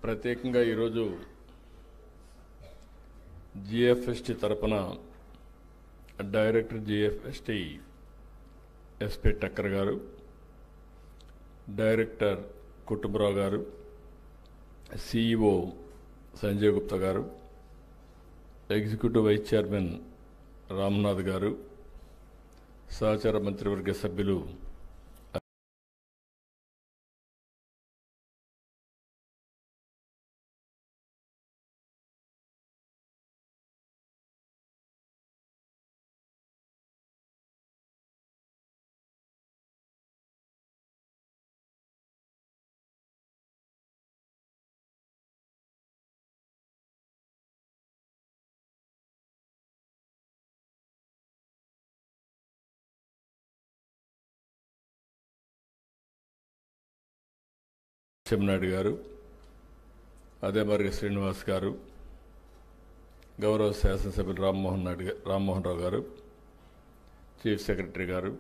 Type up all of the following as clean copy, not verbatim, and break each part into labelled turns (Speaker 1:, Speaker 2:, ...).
Speaker 1: ప్రత్యేకంగా ఈరోజు జిఎఫ్ఎస్టి తరపున డైరెక్టర్ జిఎఫ్ఎస్టి ఎస్పి టక్కర్ గారు, డైరెక్టర్ కుటుంబరావు గారు, సిఇఓ సంజయ్ గుప్తా గారు, ఎగ్జిక్యూటివ్ వైస్ చైర్మన్ రామ్నాథ్ గారు, సహచార మంత్రివర్గ సభ్యులు నాయుడు గారు, అదే మరి శ్రీనివాస్ గారు, గౌరవ శాసనసభ్యులు రామ్మోహన్ రావు గారు, చీఫ్ సెక్రటరీ గారు,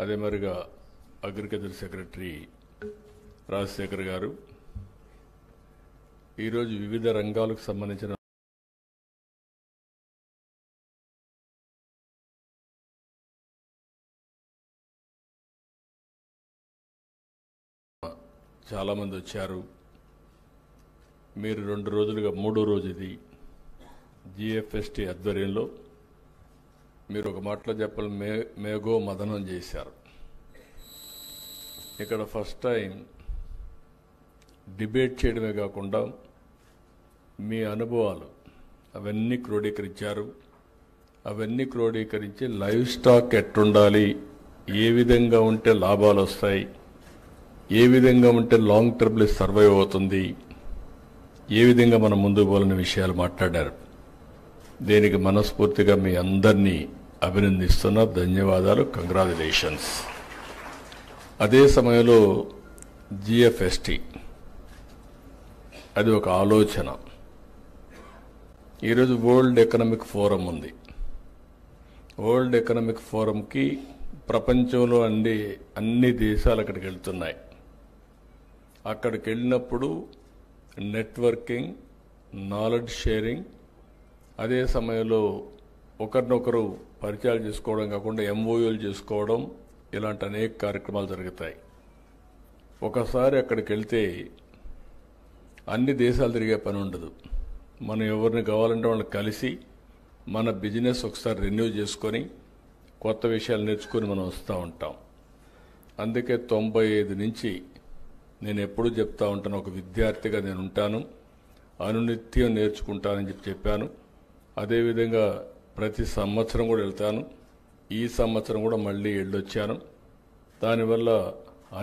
Speaker 1: అదే మరిగా అగ్రికల్చర్ సెక్రటరీ రాజశేఖర్ గారు, ఈరోజు వివిధ రంగాలకు సంబంధించిన చాలామంది వచ్చారు. మీరు 2 రోజులుగా 3వ రోజు ఇది జిఎఫ్ఎస్టి ఆధ్వర్యంలో మీరు ఒక మాటలో చెప్పాలి మేఘో మదనం చేశారు. ఇక్కడ ఫస్ట్ టైం డిబేట్ చేయడమే కాకుండా మీ అనుభవాలు అవన్నీ క్రోడీకరించారు. అవన్నీ క్రోడీకరించి లైవ్ స్టాక్ ఎట్టుండాలి, ఏ విధంగా ఉంటే లాభాలు వస్తాయి, ఏ విధంగా ఉంటే లాంగ్ టర్మ్లో సర్వైవ్ అవుతుంది, ఏ విధంగా మనం ముందుకు పోవాలనే విషయాలు మాట్లాడారు. దీనికి మనస్ఫూర్తిగా మీ అందరినీ అభినందిస్తున్నా. ధన్యవాదాలు, కంగ్రాచులేషన్స్. అదే సమయంలో జిఎఫ్ఎస్టి అది ఒక ఆలోచన. ఈరోజు వరల్డ్ ఎకనామిక్ ఫోరం ఉంది. వరల్డ్ ఎకనామిక్ ఫోరంకి ప్రపంచంలో అన్ని దేశాలు అక్కడికి వెళ్తున్నాయి. అక్కడికి వెళ్ళినప్పుడు నెట్వర్కింగ్, నాలెడ్జ్ షేరింగ్, అదే సమయంలో ఒకరినొకరు పరిచయాలు చేసుకోవడం కాకుండా ఎంఓయూలు చేసుకోవడం, ఇలాంటి అనేక కార్యక్రమాలు జరుగుతాయి. ఒకసారి అక్కడికి వెళ్తే అన్ని దేశాలు తిరిగే పని ఉండదు. మనం ఎవరిని కావాలంటే వాళ్ళని కలిసి మన బిజినెస్ ఒకసారి రెన్యూ చేసుకొని కొత్త విషయాలు నేర్చుకొని మనం వస్తూ ఉంటాం. అందుకే 95 నుంచి నేను ఎప్పుడూ చెప్తా ఉంటాను, ఒక విద్యార్థిగా నేను ఉంటాను, అనునిత్యం నేర్చుకుంటానని చెప్పాను. అదేవిధంగా ప్రతి సంవత్సరం కూడా వెళ్తాను. ఈ సంవత్సరం కూడా మళ్ళీ వెళ్ళొచ్చాను. దానివల్ల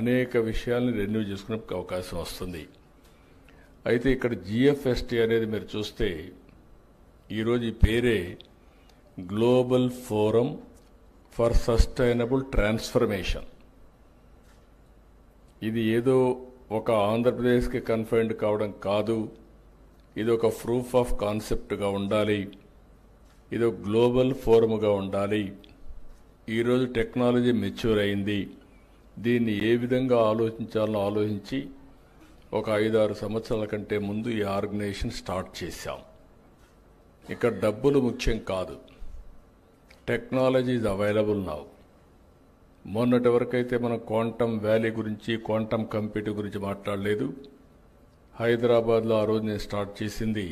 Speaker 1: అనేక విషయాల్ని రెన్యూ చేసుకునే అవకాశం వస్తుంది. అయితే ఇక్కడ జిఎఫ్ఎస్టి అనేది మీరు చూస్తే ఈరోజు ఈ పేరే global forum for sustainable transformation. ఇది ఏదో ఒక ఆంధ్రప్రదేశ్కి కన్ఫైన్డ్ కావడం కాదు. ఇది ఒక ప్రూఫ్ ఆఫ్ కాన్సెప్ట్గా ఉండాలి. ఇది ఒక గ్లోబల్ ఫోరమ్గా ఉండాలి. ఈరోజు టెక్నాలజీ మెచ్యూర్ అయింది. దీన్ని ఏ విధంగా ఆలోచించాలో ఆలోచించి ఒక 5-6 సంవత్సరాల కంటే ముందు ఈ ఆర్గనైజేషన్ స్టార్ట్ చేశాం. ఇక్కడ డబ్బులు ముఖ్యం కాదు, టెక్నాలజీ ఈజ్ అవైలబుల్ నౌ. మొన్నటి వరకైతే మనం క్వాంటమ్ వ్యాలీ గురించి, క్వాంటమ్ కంప్యూటింగ్ గురించి మాట్లాడలేదు. హైదరాబాద్లో ఆ రోజు నేను స్టార్ట్ చేసింది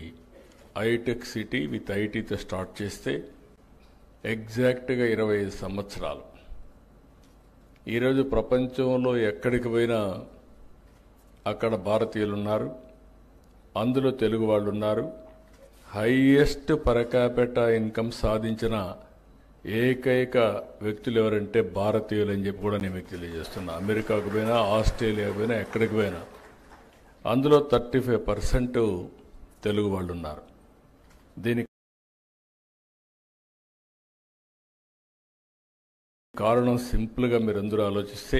Speaker 1: ఐటెక్ సిటీ విత్ ఐటీతో స్టార్ట్ చేస్తే ఎగ్జాక్ట్గా 25 సంవత్సరాలు. ఈరోజు ప్రపంచంలో ఎక్కడికి పోయినా అక్కడ భారతీయులు ఉన్నారు, అందులో తెలుగు వాళ్ళు ఉన్నారు. హైయెస్ట్ పర్ క్యాపిటా ఇన్కమ్ సాధించిన ఏకైక వ్యక్తులు ఎవరంటే భారతీయులు అని చెప్పి కూడా నేను మీకు తెలియజేస్తున్నా. అమెరికాకు పోయినా, ఆస్ట్రేలియాకు పోయినా, ఎక్కడికి పోయినా అందులో 35% తెలుగు వాళ్ళు ఉన్నారు. దీనికి కారణం సింపుల్గా మీరందరూ ఆలోచిస్తే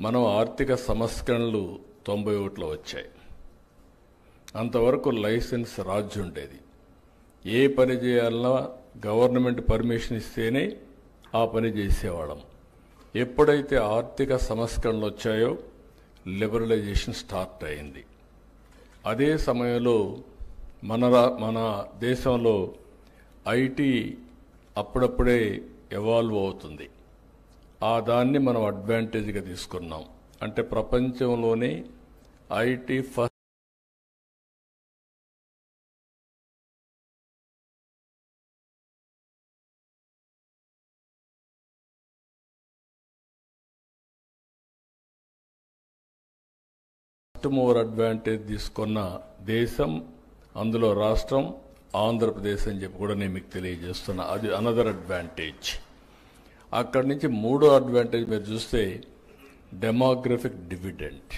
Speaker 1: మనం ఆర్థిక సంస్కరణలు 91లో వచ్చాయి. అంతవరకు లైసెన్స్ రాజ్యం ఉండేది. ఏ పని చేయాలన్నా గవర్నమెంట్ పర్మిషన్ ఇస్తేనే ఆ పని చేసేవాళ్ళం. ఎప్పుడైతే ఆర్థిక సంస్కరణలు వచ్చాయో లిబరలైజేషన్ స్టార్ట్ అయింది. అదే సమయంలో మన దేశంలో ఐటీ అప్పుడప్పుడే ఎవాల్వ్ అవుతుంది. దాన్ని మనం అడ్వాంటేజ్గా తీసుకున్నాం. అంటే ప్రపంచంలోనే ఐటీ ఫస్ట్ మూవర్ అడ్వాంటేజ్ తీసుకున్న దేశం, అందులో రాష్ట్రం ఆంధ్రప్రదేశ్ అని చెప్పి కూడా నేను మీకు తెలియజేస్తున్నా. అది అనదర్ అడ్వాంటేజ్. అక్కడి నుంచి మూడో అడ్వాంటేజ్ మీరు చూస్తే డెమోగ్రఫిక్ డివిడెంట్.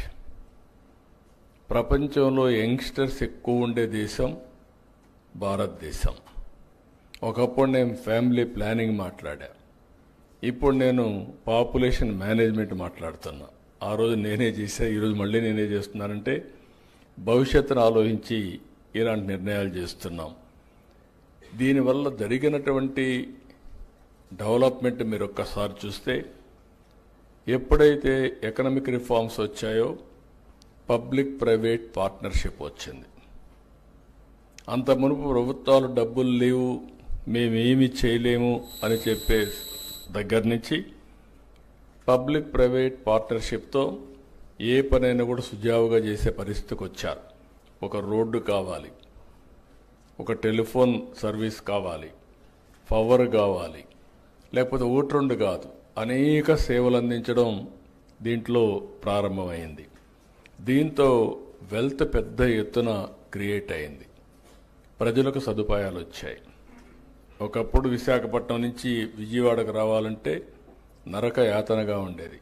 Speaker 1: ప్రపంచంలో యంగ్స్టర్స్ ఎక్కువ ఉండే దేశం భారతదేశం. ఒకప్పుడు నేను ఫ్యామిలీ ప్లానింగ్ మాట్లాడా, ఇప్పుడు నేను పాపులేషన్ మేనేజ్మెంట్ మాట్లాడుతున్నా. ఆ రోజు నేనే చేశా, ఈరోజు మళ్ళీ నేనే చేస్తున్నానంటే భవిష్యత్తును ఆలోచించి ఇలాంటి నిర్ణయాలు చేస్తున్నాం. దీనివల్ల జరిగినటువంటి డెవలప్మెంట్ మీరు ఒక్కసారి చూస్తే, ఎప్పుడైతే ఎకనామిక్ రిఫార్మ్స్ వచ్చాయో పబ్లిక్ ప్రైవేట్ పార్ట్నర్షిప్ వచ్చింది. అంత మునుపు ప్రభుత్వాలు డబ్బులు లేవు, మేమేమి చేయలేము అని చెప్పే దగ్గర నుంచి పబ్లిక్ ప్రైవేట్ పార్ట్నర్షిప్తో ఏ పనైనా కూడా సుజావుగా చేసే పరిస్థితికి వచ్చారు. ఒక రోడ్డు కావాలి, ఒక టెలిఫోన్ సర్వీస్ కావాలి, పవర్ కావాలి, లేకపోతే ఒకటి రెండు కాదు, అనేక సేవలు అందించడం దీంట్లో ప్రారంభమైంది. దీంతో వెల్త్ పెద్ద ఎత్తున క్రియేట్ అయింది, ప్రజలకు సదుపాయాలు వచ్చాయి. ఒకప్పుడు విశాఖపట్నం నుంచి విజయవాడకు రావాలంటే నరక యాతనగా ఉండేది.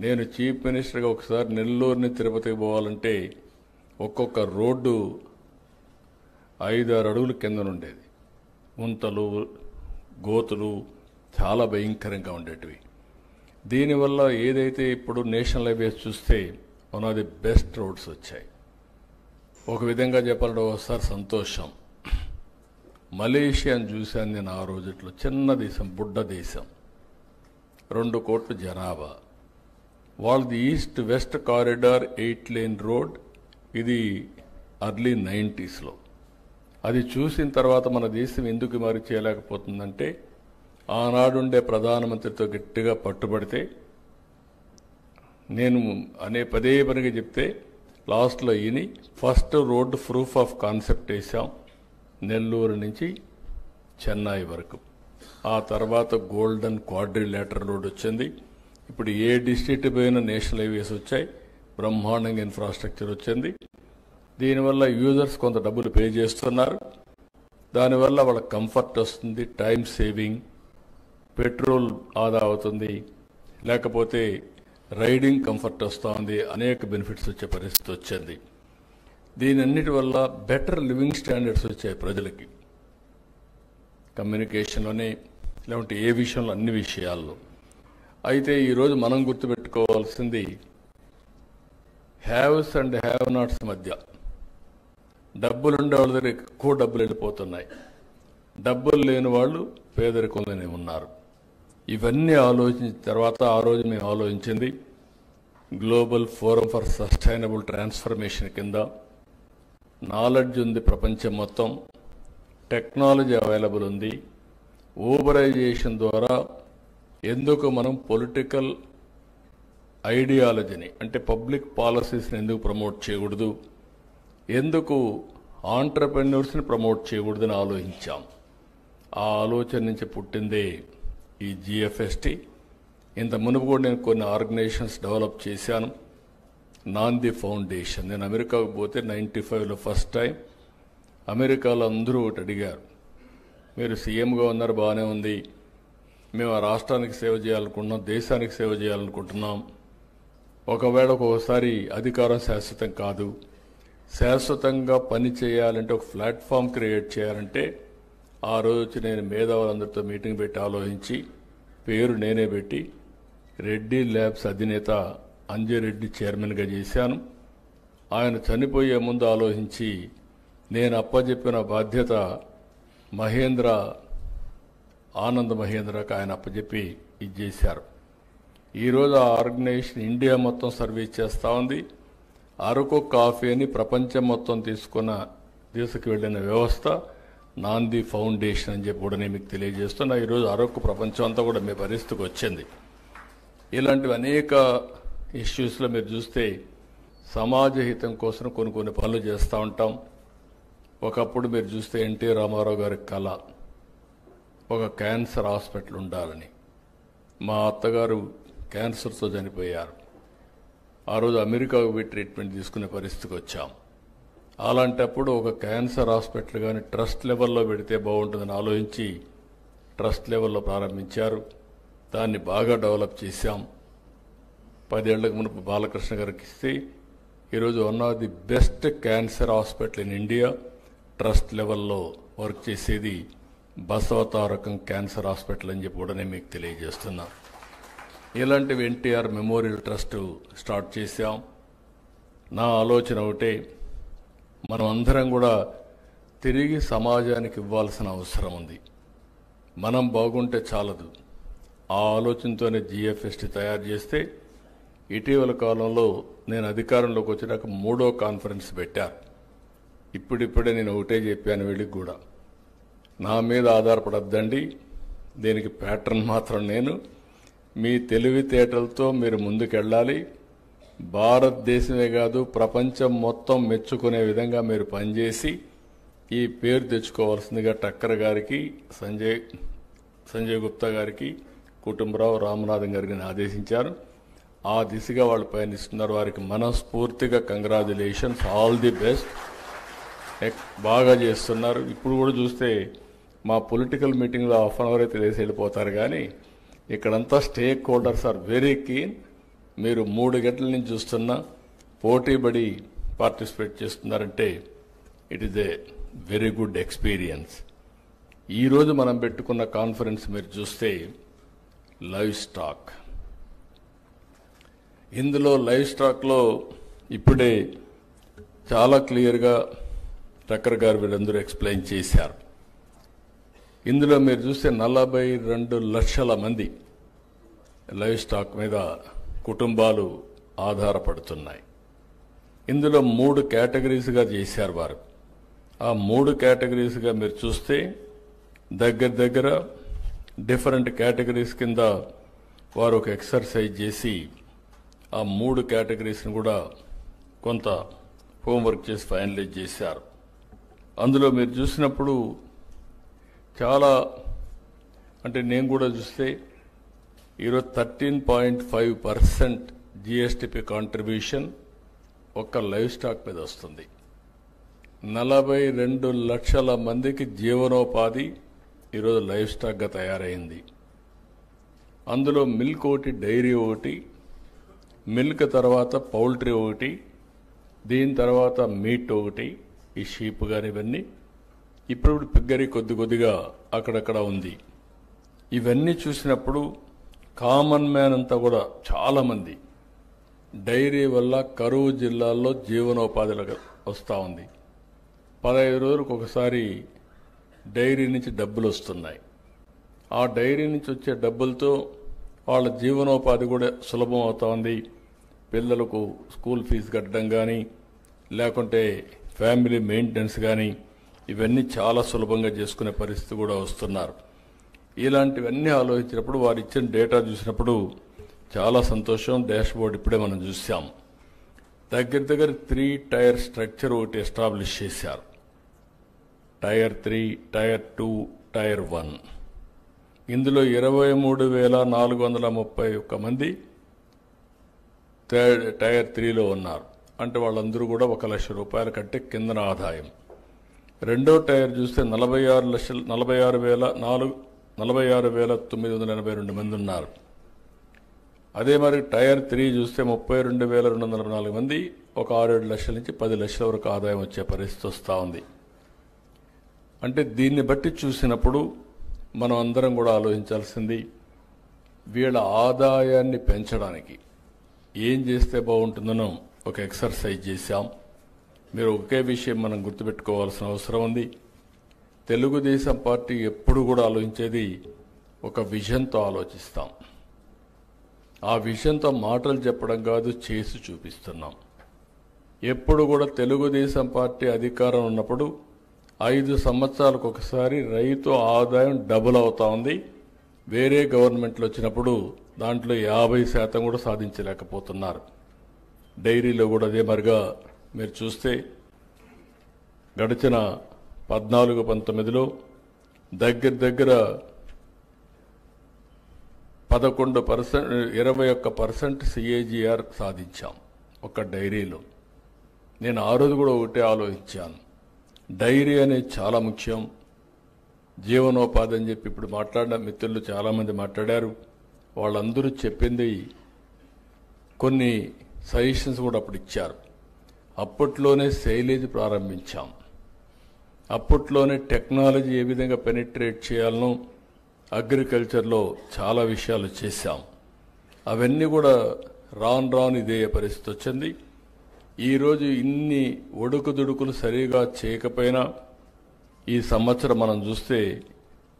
Speaker 1: నేను చీఫ్ మినిస్టర్గా ఒకసారి నెల్లూరుని తిరుపతికి పోవాలంటే ఒక్కొక్క రోడ్డు 5-6 అడుగుల కిందనుండేది. గుంతలు, గోతులు చాలా భయంకరంగా ఉండేటివి. దీనివల్ల ఏదైతే ఇప్పుడు నేషనల్ హైవేస్ చూస్తే one of the best roads వచ్చాయి. ఒక విధంగా చెప్పాలంటే ఒకసారి సంతోషం. మలేషియాని చూశాను నేను ఆ రోజుట్లో. చిన్న దేశం, బుడ్డ దేశం, 2 కోట్ల జనాభా. వాళ్ళది east west corridor 8 lane road. ఇది ఎర్లీ 90s. అది చూసిన తర్వాత మన దేశం ఎందుకు మరి చేయలేకపోతుందంటే, ఆనాడుండే ప్రధానమంత్రితో గట్టిగా పట్టుబడితే, నేను పదే పనిగా చెప్తే లాస్ట్లో ఈయని first road proof of concept వేసాం నెల్లూరు నుంచి చెన్నై వరకు. ఆ తర్వాత గోల్డెన్ క్వాడ్రిలేటరల్ రోడ్ వచ్చింది. ఇప్పుడు ఏ డిస్ట్రిక్ట్ పోయినా నేషనల్ హైవేస్ వచ్చాయి, బ్రహ్మాండంగా ఇన్ఫ్రాస్ట్రక్చర్ వచ్చింది. దీనివల్ల యూజర్స్ కొంత డబ్బులు పే చేస్తున్నారు. దానివల్ల వాళ్ళకి కంఫర్ట్ వస్తుంది, టైం సేవింగ్, పెట్రోల్ ఆదా అవుతుంది, లేకపోతే రైడింగ్ కంఫర్ట్ వస్తుంది, అనేక బెనిఫిట్స్ వచ్చే పరిస్థితి వచ్చింది. దీనన్నిటి వల్ల బెటర్ లివింగ్ స్టాండర్డ్స్ వచ్చాయి ప్రజలకి, కమ్యూనికేషన్లోనే లేకుంటే ఏ విషయంలో, అన్ని విషయాల్లో. అయితే ఈరోజు మనం గుర్తుపెట్టుకోవాల్సింది హ్యావ్స్ అండ్ హ్యావ్ నాట్స్ మధ్య డబ్బులుండే వాళ్ళ దగ్గర ఎక్కువ డబ్బులు వెళ్ళిపోతున్నాయి, డబ్బులు లేని వాళ్ళు పేదరికంలోనే ఉన్నారు. ఇవన్నీ ఆలోచించిన తర్వాత ఆ రోజు మేము ఆలోచించింది global forum for sustainable transformation కింద. నాలెడ్జ్ ఉంది ప్రపంచం మొత్తం, టెక్నాలజీ అవైలబుల్ ఉంది. ఊబరైజేషన్ ద్వారా ఎందుకు మనం పొలిటికల్ ఐడియాలజీని, అంటే పబ్లిక్ పాలసీస్ని ఎందుకు ప్రమోట్ చేయకూడదు, ఎందుకు ఆంటర్ప్రెన్యూర్స్ని ప్రమోట్ చేయకూడదని ఆలోచించాం. ఆ ఆలోచన నుంచి పుట్టిందే ఈ జిఎఫ్ఎస్టి. ఇంత మునుపు కూడా నేను కొన్ని ఆర్గనైజేషన్స్ డెవలప్ చేశాను. నాంది ఫౌండేషన్. నేను అమెరికాకు పోతే 95లో ఫస్ట్ టైం అమెరికాలో అందరూ ఒకటి అడిగారు, మీరు సీఎంగా ఉన్నారు, బాగానే ఉంది, మేము ఆ రాష్ట్రానికి సేవ చేయాలనుకుంటున్నాం, దేశానికి సేవ చేయాలనుకుంటున్నాం. ఒకవేళ ఒక్కొక్కసారి అధికారం శాశ్వతం కాదు, శాశ్వతంగా పని చేయాలంటే ఒక ప్లాట్ఫామ్ క్రియేట్ చేయాలంటే, ఆ రోజు నేను మేధావులందరితో మీటింగ్ పెట్టి ఆలోచించి పేరు నేనే పెట్టి రెడ్డి ల్యాబ్స్ అధినేత అంజయ్ రెడ్డి చైర్మన్గా చేశాను. ఆయన చనిపోయే ముందు ఆలోచించి నేను అప్పచెప్పిన బాధ్యత ఆనంద్ మహేంద్రకు ఆయన అప్పచెప్పి ఇది చేశారు. ఈరోజు ఆ ఆర్గనైజేషన్ ఇండియా మొత్తం సర్వీస్ చేస్తూ ఉంది. అరకు కాఫీని ప్రపంచం మొత్తం తీసుకువెళ్ళిన వ్యవస్థ నాంది ఫౌండేషన్ అని చెప్పి కూడా నేను మీకు తెలియజేస్తున్నా. ఈరోజు అరకు ప్రపంచం అంతా కూడా మీ పరిస్థితికి వచ్చింది. ఇలాంటివి అనేక ఇష్యూస్లో మీరు చూస్తే సమాజ హితం కోసం కొన్ని పనులు చేస్తూ ఉంటాం. ఒకప్పుడు మీరు చూస్తే ఎన్టీ రామారావు గారి కళ ఒక క్యాన్సర్ హాస్పిటల్ ఉండాలని. మా అత్తగారు క్యాన్సర్తో చనిపోయారు. ఆ రోజు అమెరికాకు పోయి ట్రీట్మెంట్ తీసుకునే పరిస్థితికి వచ్చాం. అలాంటప్పుడు ఒక క్యాన్సర్ హాస్పిటల్ కానీ ట్రస్ట్ లెవెల్లో పెడితే బాగుంటుందని ఆలోచించి ట్రస్ట్ లెవెల్లో ప్రారంభించారు. దాన్ని బాగా డెవలప్ చేశాం. 10 ఏళ్లకు మునుపు బాలకృష్ణ గారికి ఇస్తే ఈరోజు one of the best cancer hospital in India trust లెవెల్లో వర్క్ చేసేది బసవతారకం క్యాన్సర్ హాస్పిటల్ అని చెప్పి కూడా నేను మీకు తెలియజేస్తున్నా. ఇలాంటివి ఎన్టీఆర్ మెమోరియల్ ట్రస్ట్ స్టార్ట్ చేశాం. నా ఆలోచన ఒకటే, మనం అందరం కూడా తిరిగి సమాజానికి ఇవ్వాల్సిన అవసరం ఉంది. మనం బాగుంటే చాలదు. ఆ ఆలోచనతోనే జిఎఫ్ఎస్టీ తయారు చేస్తే ఇటీవల కాలంలో నేను అధికారంలోకి వచ్చినాక 3వ కాన్ఫరెన్స్ పెట్టారు. ఇప్పుడిప్పుడే నేను ఒకటే చెప్పాను వీళ్ళకి కూడా, నా మీద ఆధారపడద్దండి, దీనికి ప్యాటర్న్ మాత్రం నేను. మీ తెలివితేటలతో మీరు ముందుకెళ్ళాలి. భారతదేశమే కాదు ప్రపంచం మొత్తం మెచ్చుకునే విధంగా మీరు పనిచేసి ఈ పేరు తెచ్చుకోవాల్సిందిగా టక్కర్ గారికి, సంజయ్ గుప్తా గారికి, కుటుంబరావు, రామనాథన్ గారికి నేను ఆదేశించాను. ఆ దిశగా వాళ్ళు పయనిస్తున్నారు. వారికి మనస్ఫూర్తిగా కంగ్రాచులేషన్స్, ఆల్ ది బెస్ట్. బాగా చేస్తున్నారు. ఇప్పుడు కూడా చూస్తే మా పొలిటికల్ మీటింగ్లో హాఫ్ అన్ అవర్ అయితే లేసి వెళ్ళిపోతారు, కానీ ఇక్కడంతా stakeholders are very keen. మీరు 3 గంటల నుంచి చూస్తున్నా పోటీపడి పార్టిసిపేట్ చేస్తున్నారంటే it is a very good experience. ఈరోజు మనం పెట్టుకున్న కాన్ఫరెన్స్ మీరు చూస్తే లైవ్ స్టాక్. ఇందులో లైవ్ స్టాక్లో ఇప్పుడే చాలా క్లియర్గా టక్కర్ గారు వీళ్ళందరూ ఎక్స్ప్లెయిన్ చేశారు. ఇందులో మీరు చూస్తే 42 లక్షల మంది లైవ్ స్టాక్ మీద కుటుంబాలు ఆధారపడుతున్నాయి. ఇందులో 3 కేటగిరీస్గా చేశారు వారు. ఆ 3 కేటగిరీస్గా మీరు చూస్తే దగ్గర డిఫరెంట్ కేటగిరీస్ కింద వారు ఒక ఎక్సర్సైజ్ చేసి ఆ 3 కేటగిరీస్ని కూడా కొంత హోంవర్క్ చేసి ఫైనలైజ్ చేశారు. అందులో మీరు చూసినప్పుడు చాలా, అంటే నేను కూడా చూస్తే ఈరోజు 13.5% జిఎస్టిపి కాంట్రిబ్యూషన్ ఒక్క లైవ్ స్టాక్ మీద వస్తుంది. 42 లక్షల మందికి జీవనోపాధి ఈరోజు లైవ్ స్టాక్గా తయారైంది. అందులో మిల్క్ ఒకటి, డైరీ ఒకటి, మిల్క్ తర్వాత పౌల్ట్రీ ఒకటి, దీని తర్వాత మీట్ ఒకటి, ఈ షీప్ కానీ ఇవన్నీ. ఇప్పుడు పిగ్గరీ కొద్దిగా అక్కడక్కడ ఉంది. ఇవన్నీ చూసినప్పుడు కామన్ మ్యాన్ అంతా కూడా చాలామంది డైరీ వల్ల కరువు జిల్లాల్లో జీవనోపాధిలోకి వస్తూ ఉంది. 15 రోజులకు ఒకసారి డైరీ నుంచి డబ్బులు వస్తున్నాయి. ఆ డైరీ నుంచి వచ్చే డబ్బులతో వాళ్ళ జీవనోపాధి కూడా సులభం అవుతా ఉంది. పిల్లలకు స్కూల్ ఫీజు కట్టడం కానీ, లేకుంటే ఫ్యామిలీ మెయింటెనెన్స్ కానీ, ఇవన్నీ చాలా సులభంగా చేసుకునే పరిస్థితి కూడా వస్తున్నారు. ఇలాంటివన్నీ ఆలోచించినప్పుడు వారు ఇచ్చిన డేటా చూసినప్పుడు చాలా సంతోషం. డాష్ బోర్డ్ ఇప్పుడే మనం చూసాం. దగ్గర 3 టైర్ స్ట్రక్చర్ ఒకటి ఎస్టాబ్లిష్ చేశారు. Tier 3, tier 2, tier 1. ఇందులో 23,431 మంది టైర్ 3లో ఉన్నారు. అంటే వాళ్ళందరూ కూడా 1 లక్ష రూపాయల కంటే కిందన ఆదాయం. రెండో టైర్ చూస్తే 46,982 మంది ఉన్నారు. అదే మరి టైర్ 3 చూస్తే 32,244 మంది, ఒక 6-7 లక్షల నుంచి 10 లక్షల వరకు ఆదాయం వచ్చే పరిస్థితి వస్తూ ఉంది. అంటే దీన్ని బట్టి చూసినప్పుడు మనం అందరం కూడా ఆలోచించాల్సింది, వీళ్ళ ఆదాయాన్ని పెంచడానికి ఏం చేస్తే బాగుంటుందనో ఒక ఎక్సర్సైజ్ చేశాం. మీరు ఒకే విషయం మనం గుర్తుపెట్టుకోవాల్సిన అవసరం ఉంది. తెలుగుదేశం పార్టీ ఎప్పుడు కూడా ఆలోచించేది ఒక విజన్తో ఆలోచిస్తాం. ఆ విజన్తో మాటలు చెప్పడం కాదు, చేసి చూపిస్తున్నాం. ఎప్పుడు కూడా తెలుగుదేశం పార్టీ అధికారం ఉన్నప్పుడు 5 సంవత్సరాలకు ఒకసారి రైతు ఆదాయం డబుల్ అవుతా ఉంది. వేరే గవర్నమెంట్లు వచ్చినప్పుడు దాంట్లో 50% కూడా సాధించలేకపోతున్నారు. డైరీలో కూడా అదే మరిగా మీరు చూస్తే గడిచిన 14-19లో దగ్గర 11%, 21% CAGR సాధించాం ఒక డైరీలో. నేను ఆ రోజు కూడా ఒకటే ఆలోచించాను, డైరీ అనేది చాలా ముఖ్యం, జీవనోపాధి అని చెప్పి ఇప్పుడు మాట్లాడిన మిత్రులు చాలామంది మాట్లాడారు. వాళ్ళందరూ చెప్పింది కొన్ని సజెషన్స్ కూడా అప్పుడు ఇచ్చారు. అప్పట్లోనే సైలేజ్ ప్రారంభించాం. అప్పట్లోనే టెక్నాలజీ ఏ విధంగా పెనిట్రేట్ చేయాలనో అగ్రికల్చర్లో చాలా విషయాలు చేశాం. అవన్నీ కూడా రాను ఇదే పరిస్థితి వచ్చింది. ఈరోజు ఇన్ని ఒడుకుదుడుకులు సరిగా చేయకపోయినా ఈ సంవత్సరం మనం చూస్తే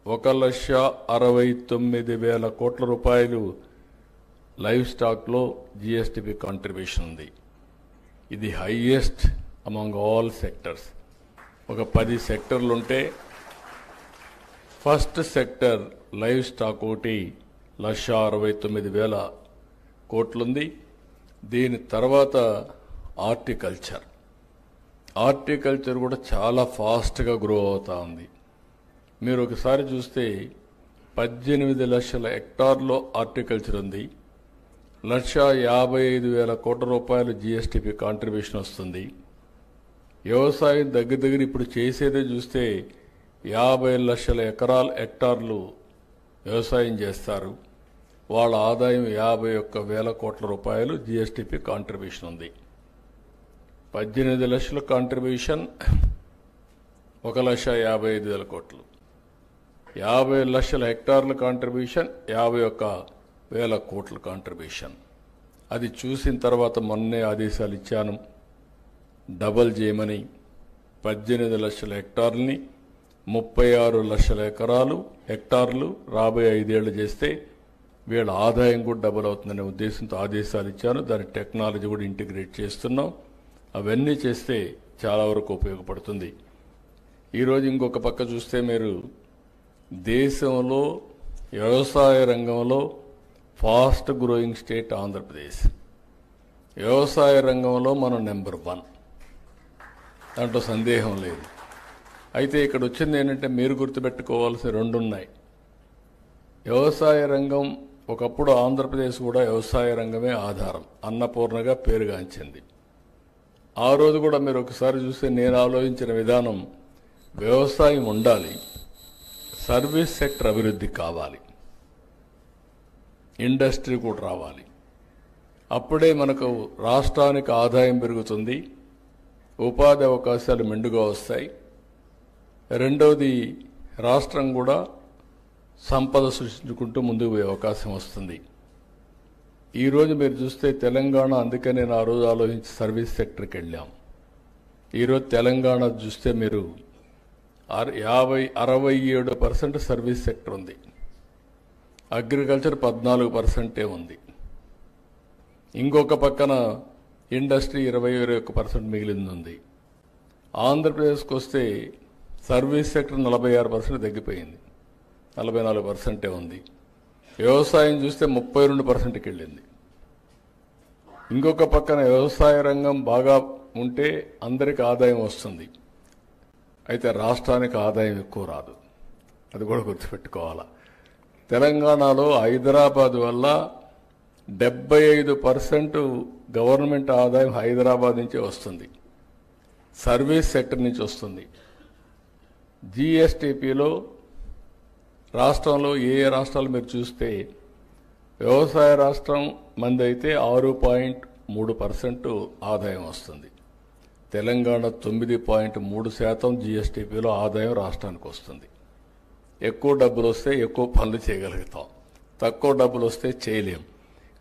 Speaker 1: 1,69,000 కోట్ల రూపాయలు లైవ్ స్టాక్లో జిఎస్టిపి కాంట్రిబ్యూషన్ ఉంది. ఇది హైయెస్ట్ అమంగ్ ఆల్ సెక్టర్స్. ఒక 10 సెక్టర్లు ఉంటే ఫస్ట్ సెక్టర్ లైవ్ స్టాక్ ఒకటి 1,69,000 కోట్లుంది. దీని తర్వాత హార్టికల్చర్ కూడా చాలా ఫాస్ట్గా గ్రో అవుతా ఉంది. మీరు ఒకసారి చూస్తే 18 లక్షల హెక్టార్లో హార్టికల్చర్ ఉంది. 1,55,000 కోట్ల రూపాయలు జిఎస్టిపి కాంట్రిబ్యూషన్ వస్తుంది. వ్యవసాయం దగ్గర ఇప్పుడు చేసేదే చూస్తే 50 లక్షల హెక్టార్లు వ్యవసాయం చేస్తారు. వాళ్ళ ఆదాయం 51,000 కోట్ల రూపాయలు జిఎస్టిపి కాంట్రిబ్యూషన్ ఉంది. 18 లక్షల కాంట్రిబ్యూషన్ 1,55,000 కోట్లు. 50 లక్షల హెక్టార్ల కాంట్రిబ్యూషన్ 51,000 కోట్ల కాంట్రిబ్యూషన్. అది చూసిన తర్వాత మొన్నే ఆదేశాలు ఇచ్చాను, డబల్ చేయమని. 18 లక్షల హెక్టార్లని 36 లక్షల హెక్టార్లు రాబోయే 5 ఏళ్లు చేస్తే వీళ్ళ ఆదాయం కూడా డబుల్ అవుతుందనే ఉద్దేశంతో ఆదేశాలు ఇచ్చాను. దాని టెక్నాలజీ కూడా ఇంటిగ్రేట్ చేస్తున్నాం. అవన్నీ చేస్తే చాలా వరకు ఉపయోగపడుతుంది. ఈరోజు ఇంకొక పక్క చూస్తే మీరు దేశంలో వ్యవసాయ రంగంలో ఫాస్ట్ గ్రోయింగ్ స్టేట్ ఆంధ్రప్రదేశ్. వ్యవసాయ రంగంలో మనం నెంబర్ 1, దాంట్లో సందేహం లేదు. అయితే ఇక్కడ వచ్చింది ఏంటంటే మీరు గుర్తుపెట్టుకోవాల్సిన 2 ఉన్నాయి. వ్యవసాయ రంగం ఒకప్పుడు ఆంధ్రప్రదేశ్ కూడా వ్యవసాయ రంగమే ఆధారం, అన్నపూర్ణగా పేరుగాంచింది. ఆ రోజు కూడా మీరు ఒకసారి చూస్తే నేను ఆలోచించిన విధానం, వ్యవసాయం ఉండాలి, సర్వీస్ సెక్టర్ అభివృద్ధి కావాలి, ఇండస్ట్రీ కూడా రావాలి. అప్పుడే మనకు రాష్ట్రానికి ఆదాయం పెరుగుతుంది, ఉపాధి అవకాశాలు మెండుగా వస్తాయి. రెండవది, రాష్ట్రం కూడా సంపద సృష్టించుకుంటూ ముందుకు పోయే అవకాశం వస్తుంది. ఈరోజు మీరు చూస్తే తెలంగాణ, అందుకే నేను ఆ రోజు ఆలోచించి సర్వీస్ సెక్టర్కి వెళ్ళాం. ఈరోజు తెలంగాణ చూస్తే మీరు 67% సర్వీస్ సెక్టర్ ఉంది, అగ్రికల్చర్ 14% ఉంది. ఇంకొక పక్కన ఇండస్ట్రీ 21% మిగిలింది ఉంది. ఆంధ్రప్రదేశ్కి వస్తే సర్వీస్ సెక్టర్ 46% తగ్గిపోయింది, 44% ఉంది. వ్యవసాయం చూస్తే 32%కి వెళ్ళింది. ఇంకొక పక్కన వ్యవసాయ రంగం బాగా ఉంటే అందరికి ఆదాయం వస్తుంది, అయితే రాష్ట్రానికి ఆదాయం ఎక్కువ రాదు. అది కూడా గుర్తుపెట్టుకోవాలా. తెలంగాణలో హైదరాబాద్ వల్ల 75% గవర్నమెంట్ ఆదాయం హైదరాబాద్ నుంచే వస్తుంది, సర్వీస్ సెక్టర్ నుంచి వస్తుంది. జిఎస్టిపిలో రాష్ట్రంలో ఏ రాష్ట్రాలు మీరు చూస్తే వ్యవసాయ రాష్ట్రం మంది అయితే 6.3% ఆదాయం వస్తుంది. తెలంగాణ 9.3% జిఎస్టిపిలో ఆదాయం రాష్ట్రానికి వస్తుంది. ఎక్కువ డబ్బులు వస్తే ఎక్కువ పనులు చేయగలుగుతాం, తక్కువ డబ్బులు వస్తే చేయలేం.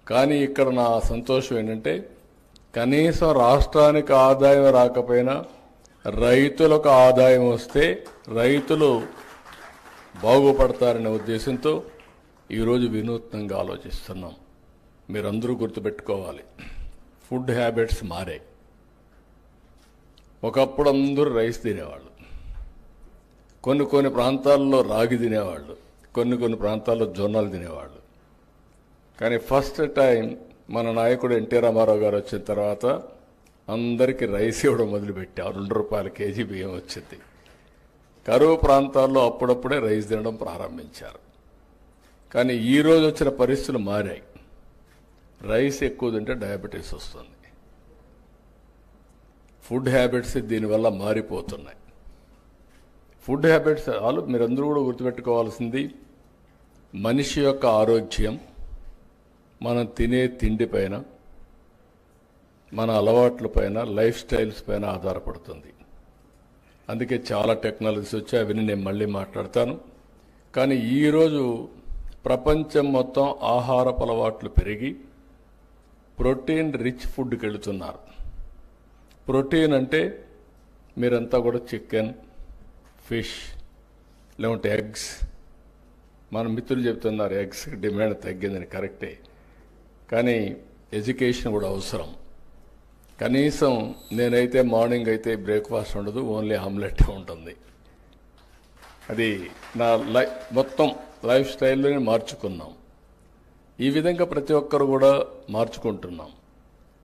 Speaker 1: కానీ ఇక్కడ నా సంతోషం ఏంటంటే కనీసం రాష్ట్రానికి ఆదాయం రాకపోయినా రైతులకు ఆదాయం వస్తే రైతులు బాగుపడతారనే ఉద్దేశంతో ఈరోజు వినూత్నంగా ఆలోచిస్తున్నాం. మీరందరూ గుర్తుపెట్టుకోవాలి, ఫుడ్ హ్యాబిట్స్ మారాయి. ఒకప్పుడు అందరూ రైస్ తినేవాళ్ళు, కొన్ని ప్రాంతాల్లో రాగి తినేవాళ్ళు, కొన్ని ప్రాంతాల్లో జొన్నలు తినేవాళ్ళు. కానీ ఫస్ట్ టైం మన నాయకుడు ఎన్టీ రామారావు గారు వచ్చిన తర్వాత అందరికీ రైస్ ఇవ్వడం మొదలుపెట్టారు. 2 రూపాయల కేజీ బియ్యం వచ్చింది. కరువు ప్రాంతాల్లో అప్పుడప్పుడే రైస్ తినడం ప్రారంభించారు. కానీ ఈరోజు వచ్చిన పరిస్థితులు మారాయి. రైస్ ఎక్కువ తింటే డయాబెటీస్ వస్తుంది. ఫుడ్ హ్యాబిట్స్ దీనివల్ల మారిపోతున్నాయి. ఫుడ్ హ్యాబిట్స్ మీరందరూ కూడా గుర్తుపెట్టుకోవాల్సింది, మనిషి యొక్క ఆరోగ్యం మనం తినే తిండి పైన, మన అలవాట్ల పైన, లైఫ్ స్టైల్స్ పైన ఆధారపడుతుంది. అందుకే చాలా టెక్నాలజీస్ వచ్చాయి, అవన్నీ నేను మళ్ళీ మాట్లాడతాను. కానీ ఈరోజు ప్రపంచం మొత్తం ఆహారపు అలవాట్లు పెరిగి ప్రోటీన్ రిచ్ ఫుడ్కి వెళుతున్నారు. ప్రోటీన్ అంటే మీరంతా కూడా చికెన్, ఫిష్, లేకుంటే ఎగ్స్. మన మిత్రులు చెప్తున్నారు ఎగ్స్ డిమాండ్ తగ్గిందని, కరెక్టే. కానీ ఎడ్యుకేషన్ కూడా అవసరం. కనీసం నేనైతే మార్నింగ్ అయితే బ్రేక్ఫాస్ట్ ఉండదు, ఓన్లీ ఆమ్లెట్ ఉంటుంది. అది నా మొత్తం లైఫ్ స్టైల్లోనే మార్చుకున్నాం. ఈ విధంగా ప్రతి ఒక్కరు కూడా మార్చుకుంటున్నాం.